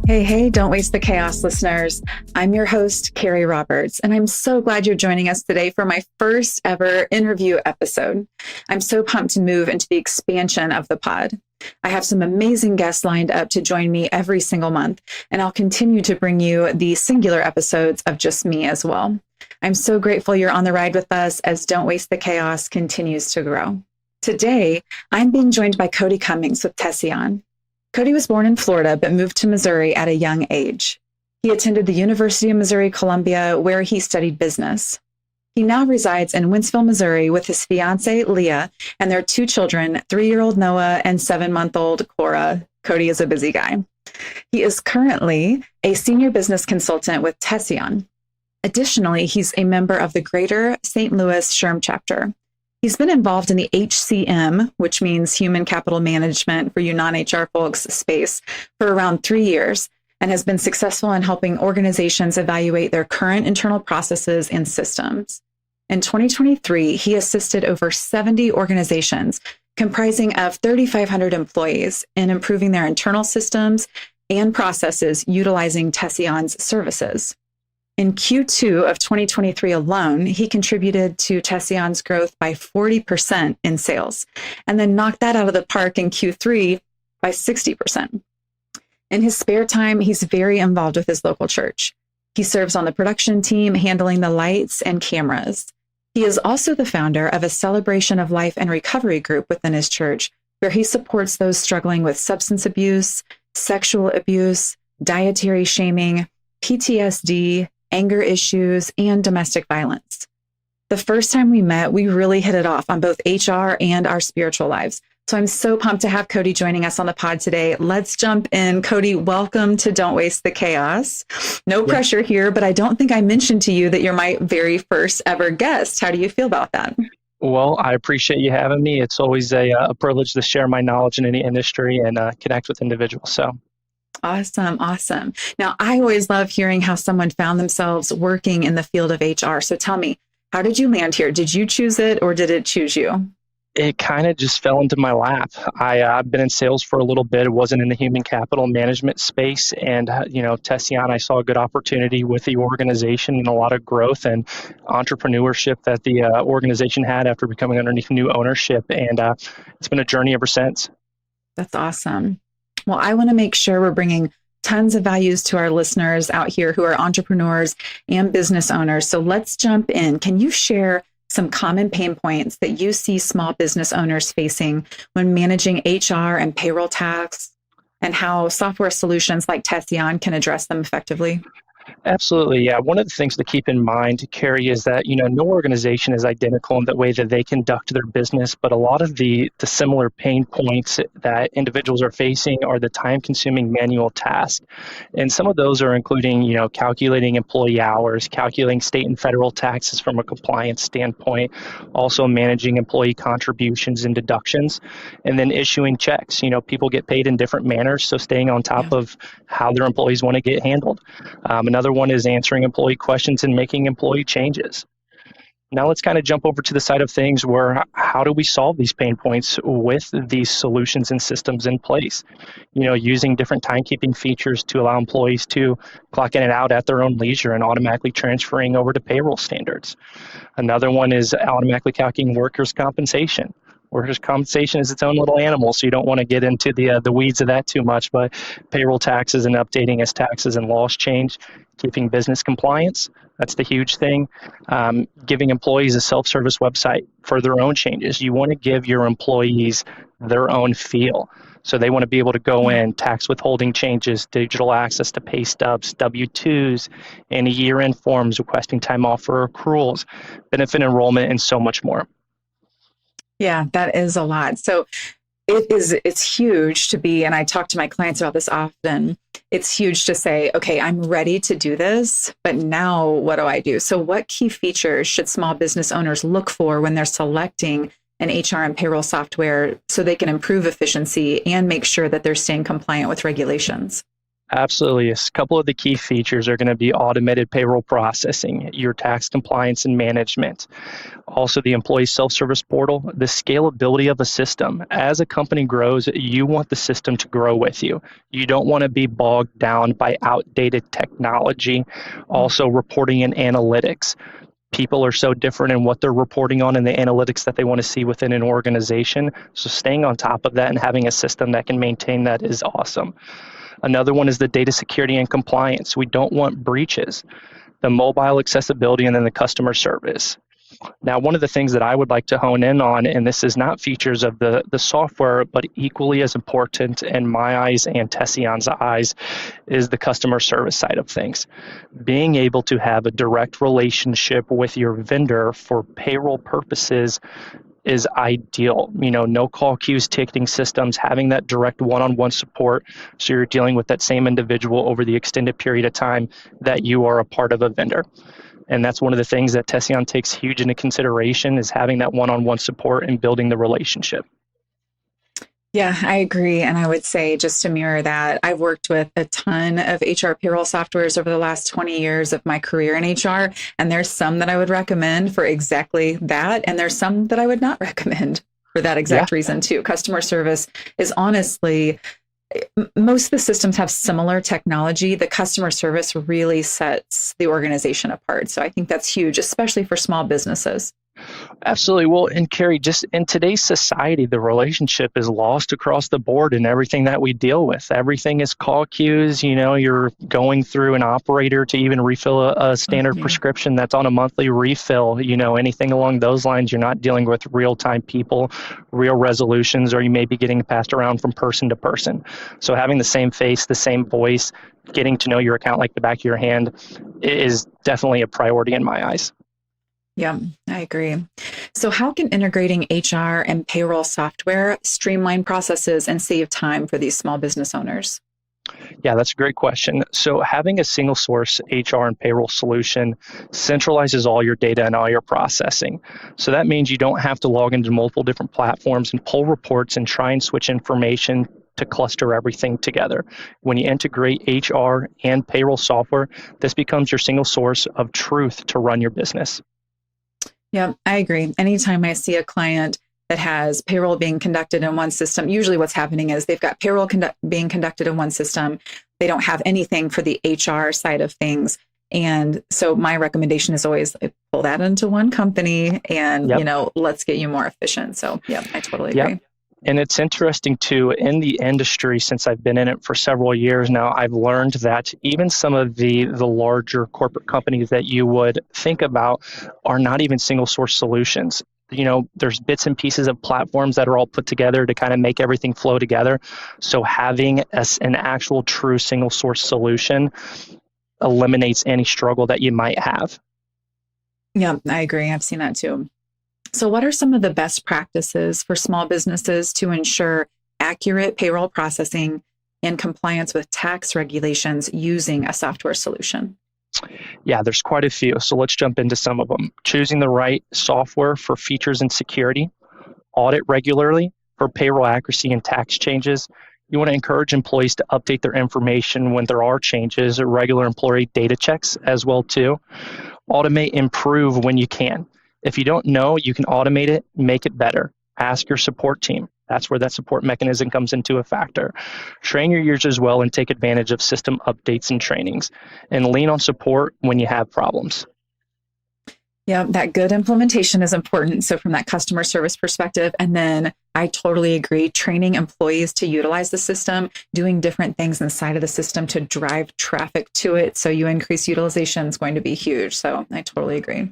Hey, don't waste the chaos, listeners. I'm your host, Kerri Roberts, and I'm so glad you're joining us today for my first ever interview episode. I'm so pumped to move into the expansion of the pod. I have some amazing guests lined up to join me every single month, and I'll continue to bring you the singular episodes of just me as well. I'm so grateful you're on the ride with us as Don't Waste the Chaos continues to grow. Today, I'm being joined by Cody Cummings of Tesseon. Cody was born in Florida, but moved to Missouri at a young age. He attended the University of Missouri-Columbia, where he studied business. He now resides in Wentzville, Missouri, with his fiancée, Leah, and their two children, 3-year-old Noah and 7-month-old Cora. Cody is a busy guy. He is currently a senior business consultant with Tesseon. Additionally, he's a member of the Greater St. Louis SHRM chapter. He's been involved in the HCM, which means Human Capital Management for you non-HR folks space, for around 3 years, and has been successful in helping organizations evaluate their current internal processes and systems. In 2023, he assisted over 70 organizations comprising of 3,500 employees in improving their internal systems and processes utilizing Tesseon's services. In Q2 of 2023 alone, he contributed to Tesseon's growth by 40% in sales, and then knocked that out of the park in Q3 by 60%. In his spare time, he's very involved with his local church. He serves on the production team, handling the lights and cameras. He is also the founder of a celebration of life and recovery group within his church, where he supports those struggling with substance abuse, sexual abuse, dietary shaming, PTSD, anger issues, and domestic violence. The first time we met, we really hit it off on both HR and our spiritual lives. So I'm so pumped to have Cody joining us on the pod today. Let's jump in. Cody, welcome to Don't Waste the Chaos. No pressure here, but I don't think I mentioned to you that you're my very first ever guest. How do you feel about that? Well, I appreciate you having me. It's always a privilege to share my knowledge in any industry and connect with individuals. So. Awesome. Now, I always love hearing how someone found themselves working in the field of HR. So tell me, how did you land here? Did you choose it or did it choose you? It kind of just fell into my lap. I've been in sales for a little bit. It wasn't in the human capital management space. And, Tesseon, I saw a good opportunity with the organization and a lot of growth and entrepreneurship that the organization had after becoming underneath new ownership. And it's been a journey ever since. That's awesome. Well, I want to make sure we're bringing tons of values to our listeners out here who are entrepreneurs and business owners. So let's jump in. Can you share some common pain points that you see small business owners facing when managing HR and payroll tasks, and how software solutions like Tesseon can address them effectively? Absolutely. Yeah. One of the things to keep in mind, Kerri, is that, no organization is identical in the way that they conduct their business, but a lot of the similar pain points that individuals are facing are the time-consuming manual tasks. And some of those are including, calculating employee hours, calculating state and federal taxes from a compliance standpoint, also managing employee contributions and deductions, and then issuing checks. People get paid in different manners, so staying on top of how their employees want to get handled. Another one is answering employee questions and making employee changes. Now let's kind of jump over to the side of things where how do we solve these pain points with these solutions and systems in place? Using different timekeeping features to allow employees to clock in and out at their own leisure and automatically transferring over to payroll standards. Another one is automatically calculating workers' compensation. Workers' compensation is its own little animal, so you don't want to get into the weeds of that too much, but payroll taxes and updating as taxes and laws change, keeping business compliance, that's the huge thing. Giving employees a self-service website for their own changes. You want to give your employees their own feel. So they want to be able to go in, tax withholding changes, digital access to pay stubs, W-2s, any year-end forms, requesting time off for accruals, benefit enrollment, and so much more. Yeah, that is a lot. So it's huge to be, and I talk to my clients about this often, it's huge to say, okay, I'm ready to do this, but now what do I do? So what key features should small business owners look for when they're selecting an HR and payroll software so they can improve efficiency and make sure that they're staying compliant with regulations? Absolutely. A couple of the key features are going to be automated payroll processing, your tax compliance and management, also the employee self-service portal, the scalability of a system. As a company grows, you want the system to grow with you. You don't want to be bogged down by outdated technology. Also, reporting and analytics. People are so different in what they're reporting on and the analytics that they want to see within an organization. So staying on top of that and having a system that can maintain that is awesome. Another one is the data security and compliance. We don't want breaches, the mobile accessibility, and then the customer service. Now, one of the things that I would like to hone in on, and this is not features of the software, but equally as important in my eyes and Tesseon's eyes, is the customer service side of things. Being able to have a direct relationship with your vendor for payroll purposes is ideal. No call queues, ticketing systems, having that direct one-on-one support, so you're dealing with that same individual over the extended period of time that you are a part of a vendor. And that's one of the things that Tesseon takes huge into consideration, is having that one-on-one support and building the relationship. Yeah, I agree. And I would say, just to mirror that, I've worked with a ton of HR payroll softwares over the last 20 years of my career in HR. And there's some that I would recommend for exactly that. And there's some that I would not recommend for that exact reason too. Customer service is honestly, most of the systems have similar technology. The customer service really sets the organization apart. So I think that's huge, especially for small businesses. Absolutely. Well, and Kerri, just in today's society, the relationship is lost across the board in everything that we deal with. Everything is call queues. You're going through an operator to even refill a standard prescription that's on a monthly refill. Anything along those lines, you're not dealing with real-time people, real resolutions, or you may be getting passed around from person to person. So having the same face, the same voice, getting to know your account like the back of your hand is definitely a priority in my eyes. Yeah, I agree. So how can integrating HR and payroll software streamline processes and save time for these small business owners? Yeah, that's a great question. So having a single source HR and payroll solution centralizes all your data and all your processing. So that means you don't have to log into multiple different platforms and pull reports and try and switch information to cluster everything together. When you integrate HR and payroll software, this becomes your single source of truth to run your business. Yeah, I agree. Anytime I see a client that has payroll being conducted in one system, usually what's happening is they've got payroll being conducted in one system. They don't have anything for the HR side of things. And so my recommendation is always pull that into one company and, let's get you more efficient. So yeah, I totally agree. Yep. And it's interesting too, in the industry, since I've been in it for several years now, I've learned that even some of the larger corporate companies that you would think about are not even single source solutions. There's bits and pieces of platforms that are all put together to kind of make everything flow together. So having an actual true single source solution eliminates any struggle that you might have. Yeah, I agree. I've seen that too. So what are some of the best practices for small businesses to ensure accurate payroll processing and compliance with tax regulations using a software solution? Yeah, there's quite a few. So let's jump into some of them. Choosing the right software for features and security, audit regularly for payroll accuracy and tax changes. You want to encourage employees to update their information when there are changes, regular employee data checks as well too. Automate, improve when you can. If you don't know, you can automate it, make it better. Ask your support team. That's where that support mechanism comes into a factor. Train your users as well and take advantage of system updates and trainings. And lean on support when you have problems. Yeah, that good implementation is important. So from that customer service perspective, and then I totally agree, training employees to utilize the system, doing different things inside of the system to drive traffic to it. So you increase utilization is going to be huge. So I totally agree.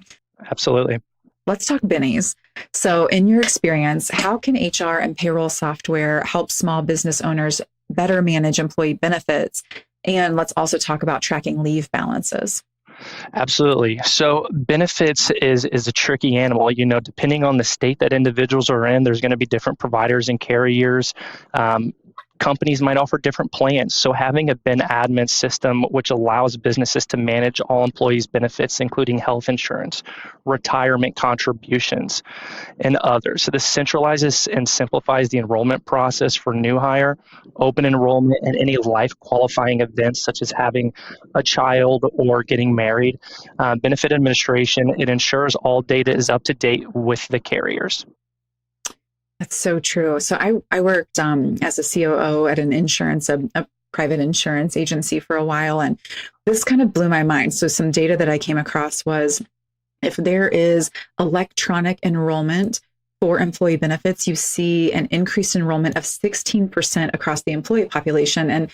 Absolutely. Let's talk bennies. So in your experience, how can HR and payroll software help small business owners better manage employee benefits? And let's also talk about tracking leave balances. Absolutely. So benefits is a tricky animal. Depending on the state that individuals are in, there's going to be different providers and carriers. Companies might offer different plans. So having a Ben admin system which allows businesses to manage all employees' benefits, including health insurance, retirement contributions, and others. So this centralizes and simplifies the enrollment process for new hire, open enrollment, and any life qualifying events such as having a child or getting married. Benefit administration, it ensures all data is up to date with the carriers. That's so true. So I worked as a COO at an insurance, a private insurance agency for a while, and this kind of blew my mind. So some data that I came across was if there is electronic enrollment for employee benefits, you see an increased enrollment of 16% across the employee population. And,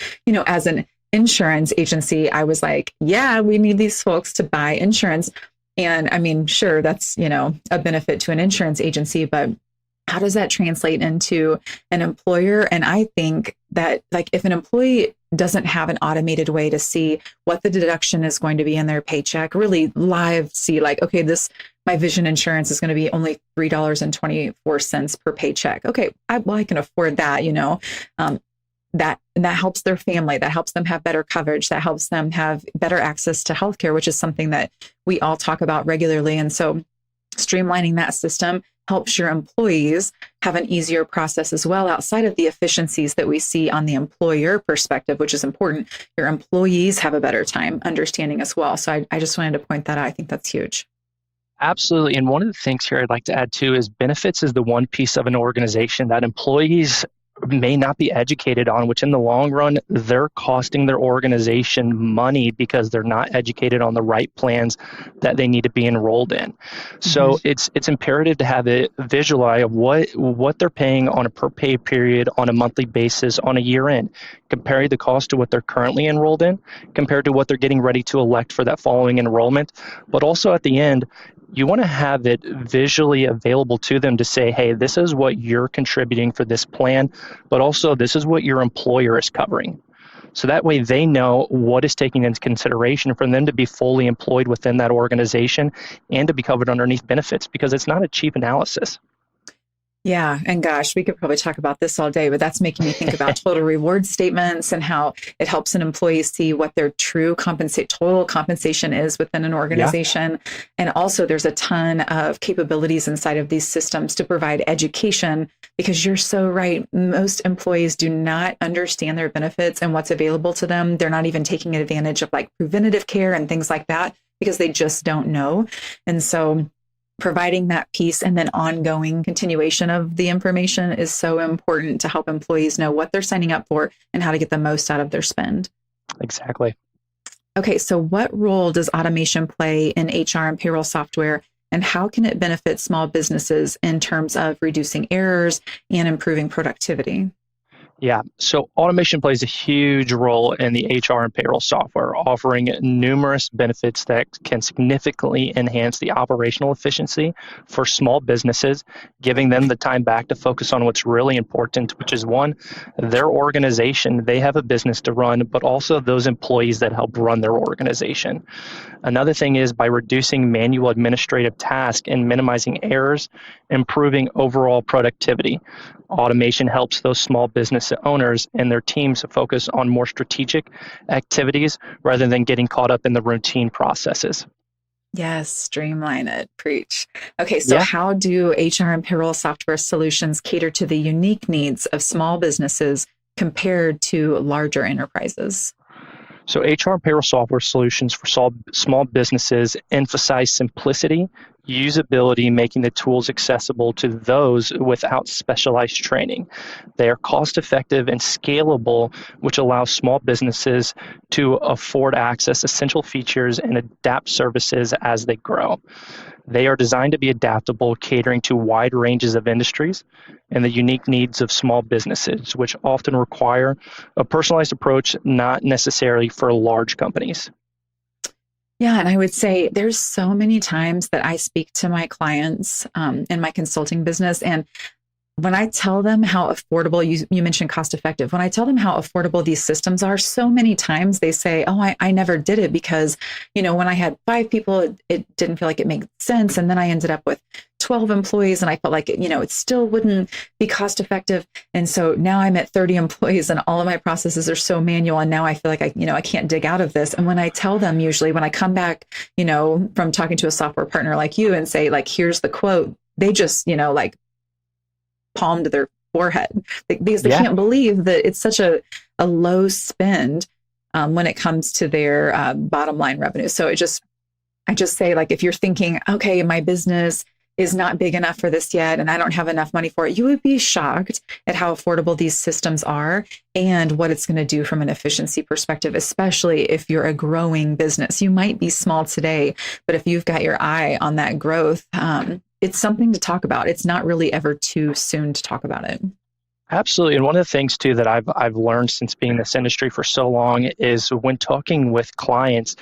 as an insurance agency, I was like, yeah, we need these folks to buy insurance. And I mean, sure, that's, a benefit to an insurance agency, but how does that translate into an employer? And I think that if an employee doesn't have an automated way to see what the deduction is going to be in their paycheck, really live see okay, my vision insurance is going to be only $3.24 per paycheck. Okay, I can afford that, that helps their family, that helps them have better coverage, that helps them have better access to healthcare, which is something that we all talk about regularly. And so streamlining that system helps your employees have an easier process as well, outside of the efficiencies that we see on the employer perspective, which is important. Your employees have a better time understanding as well. So I just wanted to point that out. I think that's huge. Absolutely. And one of the things here I'd like to add too is benefits is the one piece of an organization that employees may not be educated on, which in the long run, they're costing their organization money because they're not educated on the right plans that they need to be enrolled in. So it's imperative to have a visual eye of what they're paying on a per pay period, on a monthly basis, on a year end, comparing the cost to what they're currently enrolled in, compared to what they're getting ready to elect for that following enrollment. But also at the end, you want to have it visually available to them to say, hey, this is what you're contributing for this plan, but also this is what your employer is covering. So that way they know what is taken into consideration for them to be fully employed within that organization and to be covered underneath benefits, because it's not a cheap analysis. Yeah. And gosh, we could probably talk about this all day, but that's making me think about total reward statements and how it helps an employee see what their true total compensation is within an organization. Yeah. And also there's a ton of capabilities inside of these systems to provide education, because you're so right. Most employees do not understand their benefits and what's available to them. They're not even taking advantage of preventative care and things like that because they just don't know. And so providing that piece and then ongoing continuation of the information is so important to help employees know what they're signing up for and how to get the most out of their spend. Exactly. Okay, so what role does automation play in HR and payroll software, and how can it benefit small businesses in terms of reducing errors and improving productivity? Yeah, so automation plays a huge role in the HR and payroll software, offering numerous benefits that can significantly enhance the operational efficiency for small businesses, giving them the time back to focus on what's really important, which is one, their organization. They have a business to run, but also those employees that help run their organization. Another thing is by reducing manual administrative tasks and minimizing errors, improving overall productivity. Automation helps those small business owners and their teams focus on more strategic activities rather than getting caught up in the routine processes. Yes, streamline it. Preach. Okay, so how do HR and payroll software solutions cater to the unique needs of small businesses compared to larger enterprises? So HR and payroll software solutions for small businesses emphasize simplicity, usability, making the tools accessible to those without specialized training. They are cost-effective and scalable, which allows small businesses to afford access essential features and adapt services as they grow. They are designed to be adaptable, catering to wide ranges of industries and the unique needs of small businesses, which often require a personalized approach, not necessarily for large companies. Yeah, and I would say there's so many times that I speak to my clients in my consulting business, and when I tell them how affordable, you mentioned cost effective, when I tell them how affordable these systems are, so many times they say, oh, I never did it because, when I had 5 people, it didn't feel like it made sense. And then I ended up with 12 employees and I felt like, it still wouldn't be cost effective. And so now I'm at 30 employees and all of my processes are so manual. And now I feel like I can't dig out of this. And when I tell them, usually when I come back, from talking to a software partner like you and say, like, here's the quote, they just, like palm to their forehead because they can't believe that it's such a low spend when it comes to their bottom line revenue. So I just say, like, if you're thinking, okay, my business is not big enough for this yet, and I don't have enough money for it, you would be shocked at how affordable these systems are and what it's going to do from an efficiency perspective, especially if you're a growing business. You might be small today, but if you've got your eye on that growth, it's something to talk about. It's not really ever too soon to talk about it. Absolutely. And one of the things too that I've learned since being in this industry for so long is when talking with clients,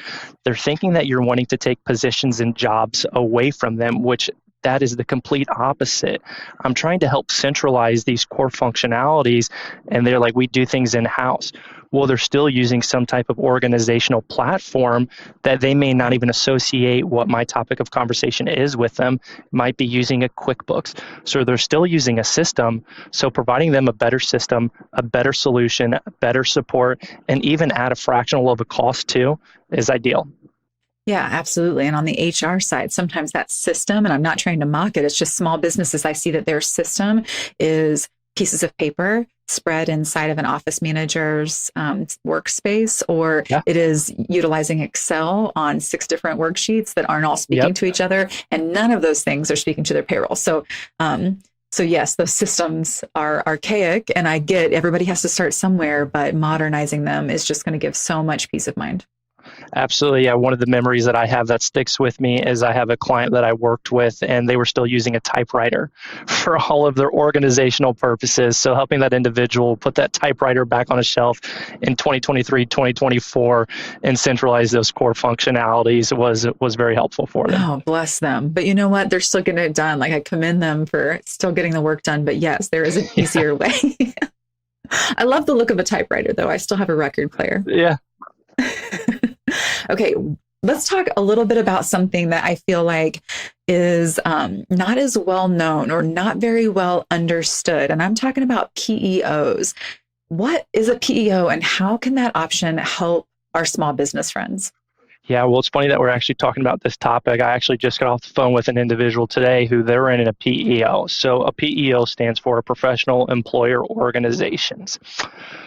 they're thinking that you're wanting to take positions and jobs away from them, which that is the complete opposite. I'm trying to help centralize these core functionalities, and they're like, we do things in-house. Well, they're still using some type of organizational platform that they may not even associate what my topic of conversation is with them, might be using a QuickBooks. So they're still using a system. So providing them a better system, a better solution, better support, and even at a fractional of a cost too is ideal. Yeah, absolutely. And on the HR side, sometimes that system, and I'm not trying to mock it, it's just small businesses. I see that their system is pieces of paper spread inside of an office manager's workspace, or it is utilizing Excel on 6 different worksheets that aren't all speaking to each other. And none of those things are speaking to their payroll. So yes, those systems are archaic, and I get everybody has to start somewhere, but modernizing them is just going to give so much peace of mind. Absolutely. Yeah. One of the memories that I have that sticks with me is I have a client that I worked with, and they were still using a typewriter for all of their organizational purposes. So helping that individual put that typewriter back on a shelf in 2023, 2024, and centralize those core functionalities was very helpful for them. Oh, bless them. But you know what? They're still getting it done. Like, I commend them for still getting the work done. But yes, there is an easier way. I love the look of a typewriter, though. I still have a record player. Yeah. Okay, let's talk a little bit about something that I feel like is not as well known or not very well understood. And I'm talking about PEOs. What is a PEO and how can that option help our small business friends? Yeah, well, it's funny that we're actually talking about this topic. I actually just got off the phone with an individual today who they're in a PEO. So a PEO stands for Professional Employer Organizations.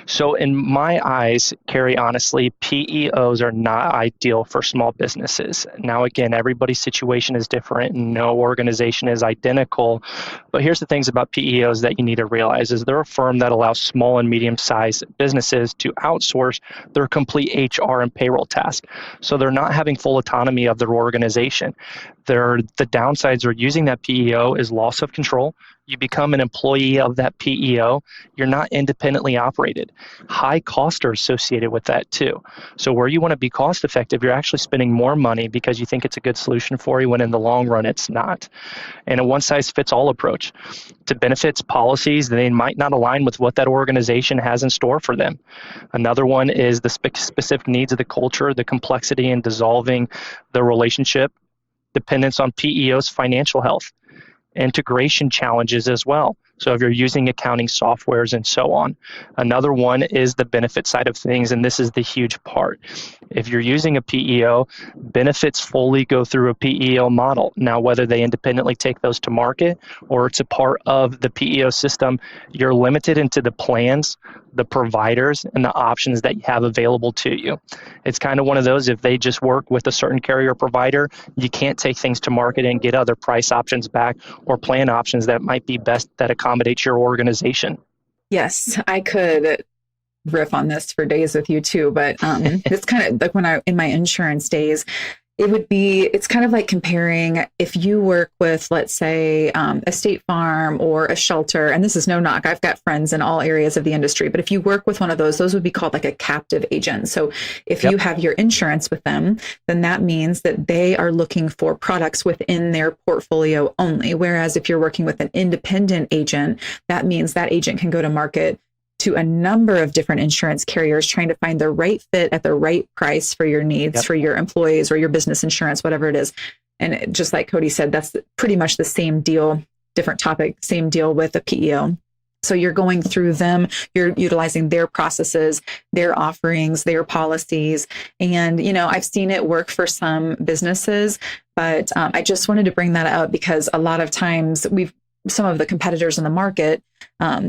So in my eyes, Kerri, honestly, PEOs are not ideal for small businesses. Now, again, everybody's situation is different and no organization is identical. But here's the things about PEOs that you need to realize is they're a firm that allows small and medium-sized businesses to outsource their complete HR and payroll tasks. So they're not having full autonomy of their organization. The downsides of using that PEO is loss of control. You become an employee of that PEO. You're not independently operated. High costs are associated with that too. So where you want to be cost effective, you're actually spending more money because you think it's a good solution for you when in the long run it's not. And a one size fits all approach to benefits policies, they might not align with what that organization has in store for them. Another one is the specific needs of the culture, the complexity in dissolving the relationship, dependence on PEO's financial health, integration challenges as well. So if you're using accounting softwares and so on. Another one is the benefit side of things, and this is the huge part. If you're using a PEO, benefits fully go through a PEO model. Now, whether they independently take those to market or it's a part of the PEO system, you're limited into the plans, the providers, and the options that you have available to you. It's kind of one of those, if they just work with a certain carrier provider, you can't take things to market and get other price options back or plan options that might be best that accommodate your organization. Yes, I could riff on this for days with you too, but it's kind of like when I, in my insurance days, it's kind of like comparing if you work with, let's say, a State Farm or a shelter, and this is no knock, I've got friends in all areas of the industry, but if you work with one of those would be called like a captive agent. So if you have your insurance with them, then that means that they are looking for products within their portfolio only. Whereas if you're working with an independent agent, that means that agent can go to market to a number of different insurance carriers trying to find the right fit at the right price for your needs, for your employees or your business insurance, whatever it is. just like Cody said, that's pretty much the same deal, different topic, same deal with a PEO. So you're going through them, you're utilizing their processes, their offerings, their policies. And, I've seen it work for some businesses, but I just wanted to bring that up because a lot of times some of the competitors in the market,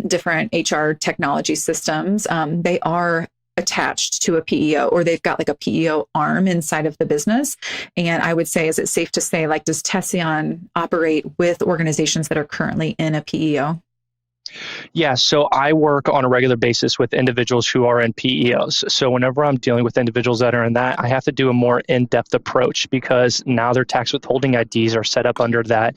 different HR technology systems, they are attached to a PEO, or they've got like a PEO arm inside of the business. And I would say, is it safe to say, like, does Tesseon operate with organizations that are currently in a PEO? Yeah, so I work on a regular basis with individuals who are in PEOs. So whenever I'm dealing with individuals that are in that, I have to do a more in-depth approach because now their tax withholding IDs are set up under that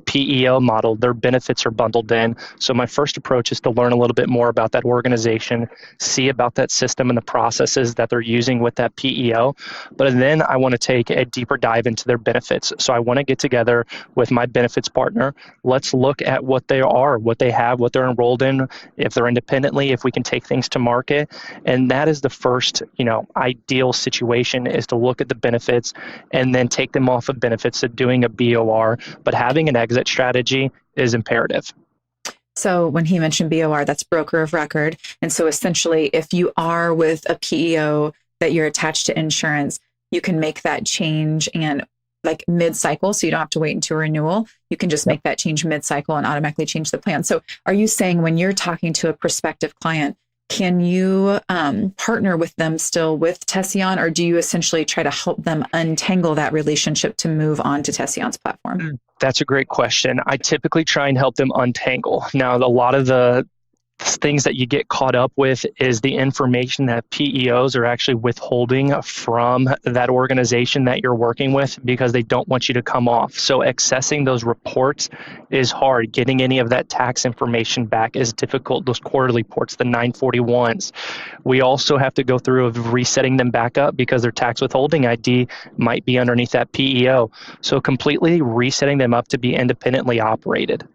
PEO model. Their benefits are bundled in. So my first approach is to learn a little bit more about that organization, see about that system and the processes that they're using with that PEO. But then I want to take a deeper dive into their benefits. So I want to get together with my benefits partner. Let's look at what they are, what they have, what they're enrolled in, if they're independently, if we can take things to market. And that is the first, ideal situation, is to look at the benefits and then take them off of benefits to doing a BOR. But having an exit strategy is imperative. So when he mentioned BOR, that's broker of record. And so essentially, if you are with a PEO that you're attached to insurance, you can make that change and like mid-cycle, so you don't have to wait until renewal. You can just make that change mid-cycle and automatically change the plan. So are you saying when you're talking to a prospective client, can you partner with them still with Tesseon, or do you essentially try to help them untangle that relationship to move on to Tesseon's platform? That's a great question. I typically try and help them untangle. Now, a lot of the things that you get caught up with is the information that PEOs are actually withholding from that organization that you're working with because they don't want you to come off. So accessing those reports is hard. Getting any of that tax information back is difficult. Those quarterly reports, the 941s. We also have to go through of resetting them back up because their tax withholding ID might be underneath that PEO. So completely resetting them up to be independently operated.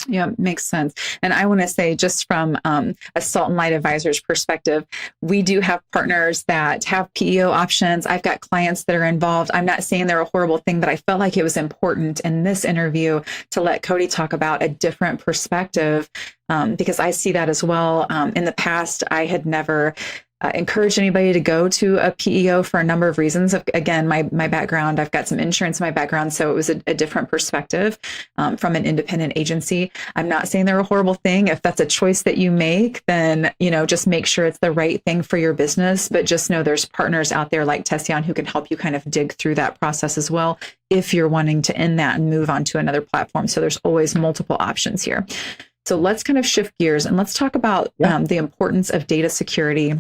Yeah, makes sense. And I want to say, just from a Salt and Light Advisors perspective, we do have partners that have PEO options. I've got clients that are involved. I'm not saying they're a horrible thing, but I felt like it was important in this interview to let Cody talk about a different perspective because I see that as well. In the past, I had never encourage anybody to go to a PEO for a number of reasons. Again, my background, I've got some insurance in my background, so it was a different perspective from an independent agency. I'm not saying they're a horrible thing. If that's a choice that you make, then, just make sure it's the right thing for your business. But just know there's partners out there like Tesseon who can help you kind of dig through that process as well if you're wanting to end that and move on to another platform. So there's always multiple options here. So let's kind of shift gears and let's talk about the importance of data security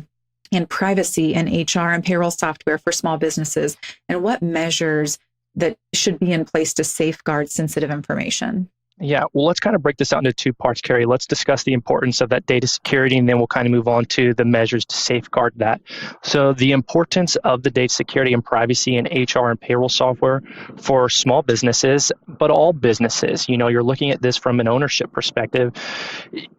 and privacy in HR and payroll software for small businesses, and what measures that should be in place to safeguard sensitive information. Yeah, well, let's kind of break this out into two parts, Kerri. Let's discuss the importance of that data security, and then we'll kind of move on to the measures to safeguard that. So the importance of the data security and privacy in HR and payroll software for small businesses, but all businesses, you're looking at this from an ownership perspective,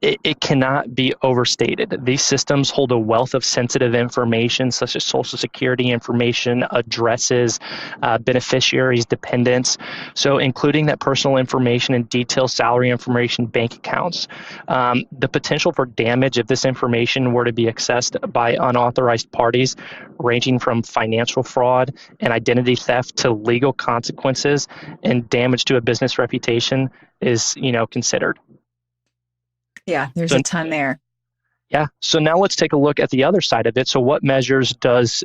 it cannot be overstated. These systems hold a wealth of sensitive information, such as social security information, addresses, beneficiaries, dependents. So including that personal information and detailed salary information, bank accounts. The potential for damage if this information were to be accessed by unauthorized parties, ranging from financial fraud and identity theft to legal consequences and damage to a business reputation is, considered. Yeah, there's a ton there. Yeah. So now let's take a look at the other side of it. So what measures does,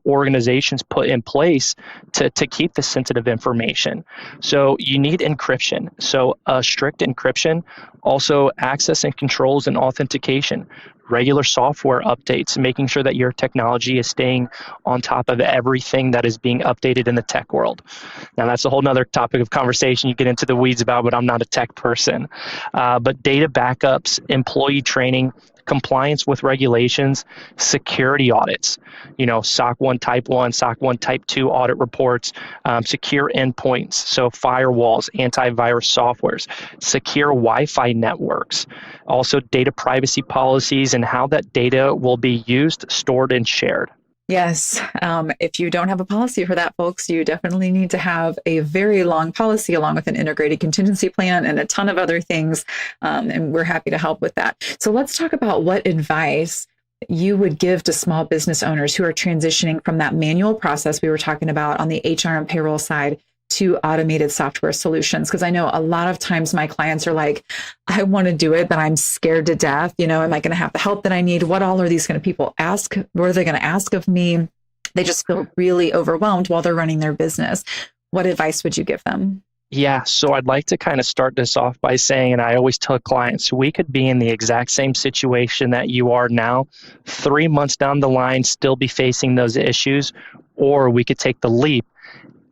organizations put in place to keep the sensitive information? So you need encryption. So strict encryption, also access and controls and authentication, regular software updates, making sure that your technology is staying on top of everything that is being updated in the tech world. Now, that's a whole nother topic of conversation you get into the weeds about, but I'm not a tech person. But data backups, employee training, compliance with regulations, security audits, SOC 1 Type 1, SOC 1 Type 2 audit reports, secure endpoints, so firewalls, antivirus softwares, secure Wi-Fi networks, also data privacy policies and how that data will be used, stored, and shared. Yes. If you don't have a policy for that, folks, you definitely need to have a very long policy along with an integrated contingency plan and a ton of other things. And we're happy to help with that. So let's talk about what advice you would give to small business owners who are transitioning from that manual process we were talking about on the HR and payroll side to automated software solutions. Because I know a lot of times my clients are like, I want to do it, but I'm scared to death. Am I going to have the help that I need? What all are these going to people ask? What are they going to ask of me? They just feel really overwhelmed while they're running their business. What advice would you give them? Yeah, so I'd like to kind of start this off by saying, and I always tell clients, we could be in the exact same situation that you are now, 3 months down the line, still be facing those issues, or we could take the leap.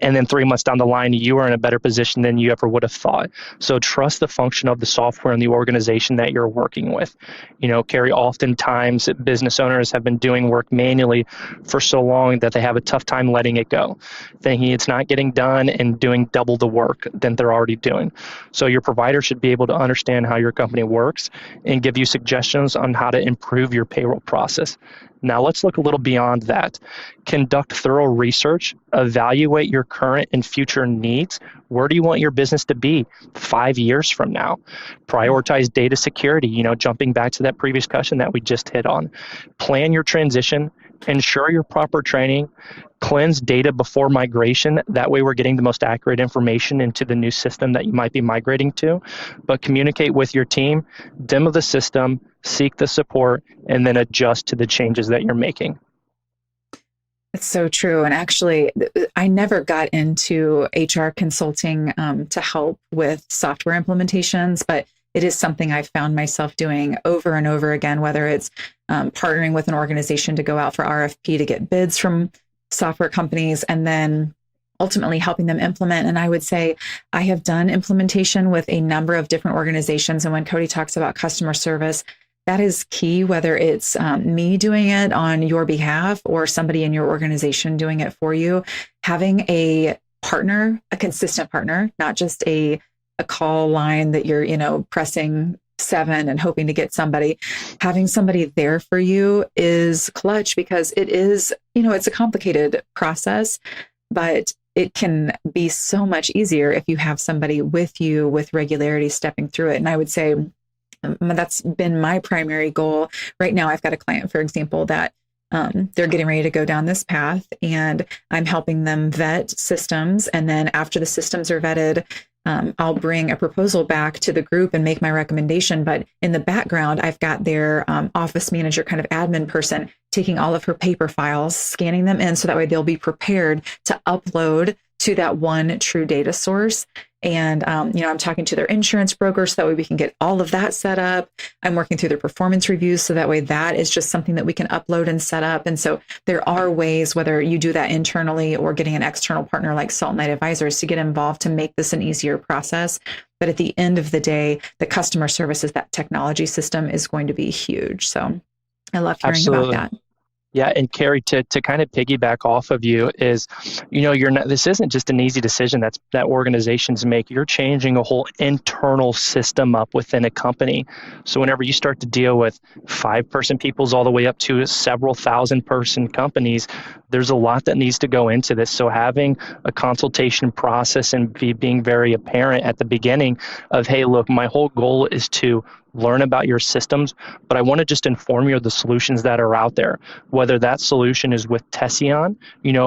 And then 3 months down the line, you are in a better position than you ever would have thought. So trust the function of the software and the organization that you're working with. Kerri, oftentimes business owners have been doing work manually for so long that they have a tough time letting it go, thinking it's not getting done and doing double the work than they're already doing. So your provider should be able to understand how your company works and give you suggestions on how to improve your payroll process. Now let's look a little beyond that. Conduct thorough research, evaluate your current and future needs. Where do you want your business to be 5 years from now? Prioritize data security, jumping back to that previous discussion that we just hit on. Plan your transition, ensure your proper training, cleanse data before migration. That way we're getting the most accurate information into the new system that you might be migrating to. But communicate with your team, demo the system, seek the support, and then adjust to the changes that you're making. It's so true. And actually, I never got into HR consulting to help with software implementations, but it is something I've found myself doing over and over again, whether it's partnering with an organization to go out for RFP to get bids from software companies and then ultimately helping them implement. And I would say I have done implementation with a number of different organizations. And when Cody talks about customer service, that is key, whether it's me doing it on your behalf or somebody in your organization doing it for you. Having a partner, a consistent partner, not just a call line that you're, pressing 7 and hoping to get somebody. Having somebody there for you is clutch because it is, it's a complicated process, but it can be so much easier if you have somebody with you with regularity stepping through it. And I would say that's been my primary goal. Right now, I've got a client, for example, that they're getting ready to go down this path and I'm helping them vet systems. And then after the systems are vetted, I'll bring a proposal back to the group and make my recommendation. But in the background, I've got their office manager, kind of admin person, taking all of her paper files, scanning them in so that way they'll be prepared to upload to that one true data source. And, I'm talking to their insurance broker so that way we can get all of that set up. I'm working through their performance reviews so that way that is just something that we can upload and set up. And so there are ways, whether you do that internally or getting an external partner like Salt Night Advisors to get involved to make this an easier process. But at the end of the day, the customer services, that technology system is going to be huge. So I love hearing Absolutely. about that. Yeah, and Kerri, to kind of piggyback off of you is, you're not. This isn't just an easy decision that organizations make. You're changing a whole internal system up within a company. So whenever you start to deal with 5-person peoples all the way up to several 1,000-person companies, there's a lot that needs to go into this. So having a consultation process and being very apparent at the beginning of, hey, look, my whole goal is to learn about your systems, but I want to just inform you of the solutions that are out there, whether that solution is with Tesseon,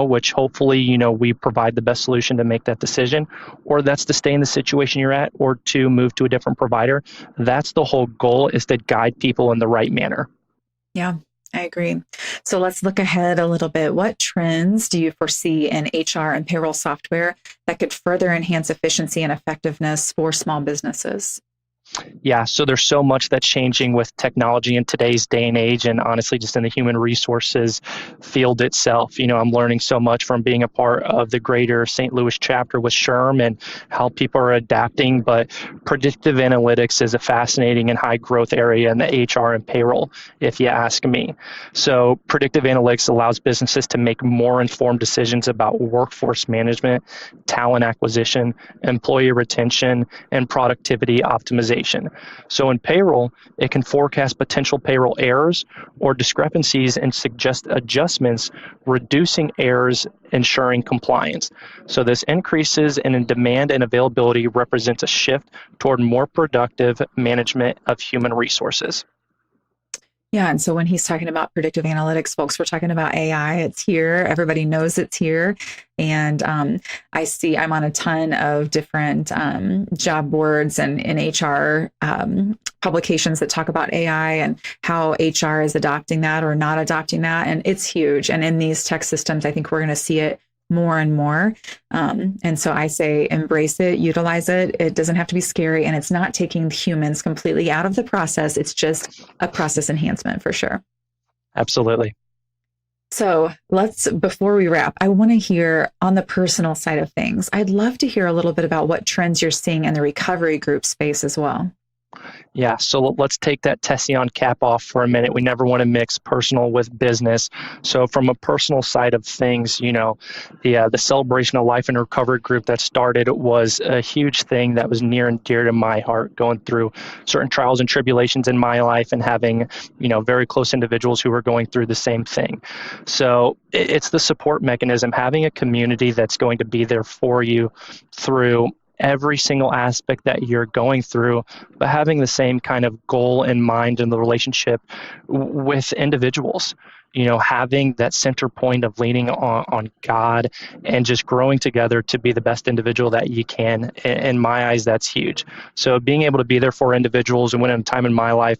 which hopefully, we provide the best solution to make that decision, or that's to stay in the situation you're at or to move to a different provider. That's the whole goal, is to guide people in the right manner. Yeah, I agree. So let's look ahead a little bit. What trends do you foresee in HR and payroll software that could further enhance efficiency and effectiveness for small businesses? Yeah, so there's so much that's changing with technology in today's day and age, and honestly, just in the human resources field itself. I'm learning so much from being a part of the greater St. Louis chapter with SHRM and how people are adapting. But predictive analytics is a fascinating and high growth area in the HR and payroll, if you ask me. So predictive analytics allows businesses to make more informed decisions about workforce management, talent acquisition, employee retention, and productivity optimization. organization. So in payroll, it can forecast potential payroll errors or discrepancies and suggest adjustments, reducing errors, ensuring compliance. So this increases in demand and availability represents a shift toward more productive management of human resources. Yeah. And so when he's talking about predictive analytics, folks, we're talking about AI. It's here. Everybody knows it's here. And I'm on a ton of different job boards and in HR publications that talk about AI and how HR is adopting that or not adopting that. And it's huge. And in these tech systems, I think we're going to see it more and more. And so I say, embrace it, utilize it. It doesn't have to be scary, and it's not taking humans completely out of the process. It's just a process enhancement for sure. Absolutely. So before we wrap, I want to hear on the personal side of things. I'd love to hear a little bit about what trends you're seeing in the recovery group space as well. Yeah, so let's take that Tesseon cap off for a minute. We never want to mix personal with business. So from a personal side of things, the celebration of life and recovery group that started was a huge thing that was near and dear to my heart, going through certain trials and tribulations in my life and having, very close individuals who were going through the same thing. So it's the support mechanism, having a community that's going to be there for you through every single aspect that you're going through, but having the same kind of goal in mind in the relationship with individuals, having that center point of leaning on God and just growing together to be the best individual that you can. In my eyes, that's huge. So being able to be there for individuals, and when in a time in my life,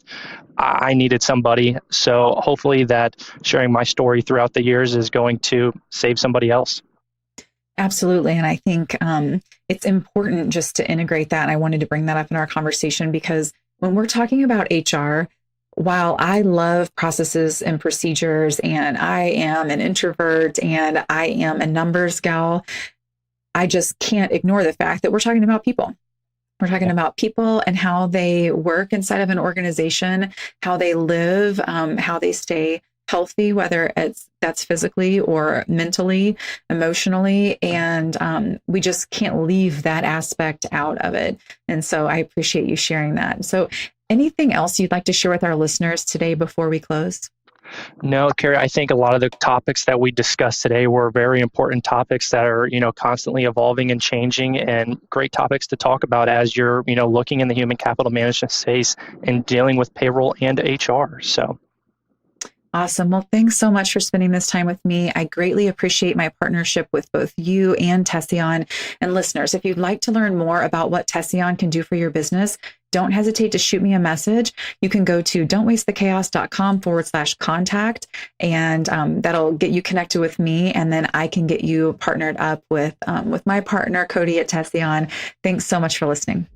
I needed somebody. So hopefully that sharing my story throughout the years is going to save somebody else. Absolutely. And I think it's important just to integrate that. And I wanted to bring that up in our conversation because when we're talking about HR, while I love processes and procedures and I am an introvert and I am a numbers gal, I just can't ignore the fact that we're talking about people. We're talking about people and how they work inside of an organization, how they live, how they stay healthy, whether that's physically or mentally, emotionally. And we just can't leave that aspect out of it. And so I appreciate you sharing that. So anything else you'd like to share with our listeners today before we close? No, Kerri, I think a lot of the topics that we discussed today were very important topics that are, constantly evolving and changing, and great topics to talk about as you're, looking in the human capital management space and dealing with payroll and HR. So. Awesome. Well, thanks so much for spending this time with me. I greatly appreciate my partnership with both you and Tesseon. And listeners, if you'd like to learn more about what Tesseon can do for your business, don't hesitate to shoot me a message. You can go to don'twastethechaos.com/contact, and that'll get you connected with me. And then I can get you partnered up with my partner, Cody at Tesseon. Thanks so much for listening.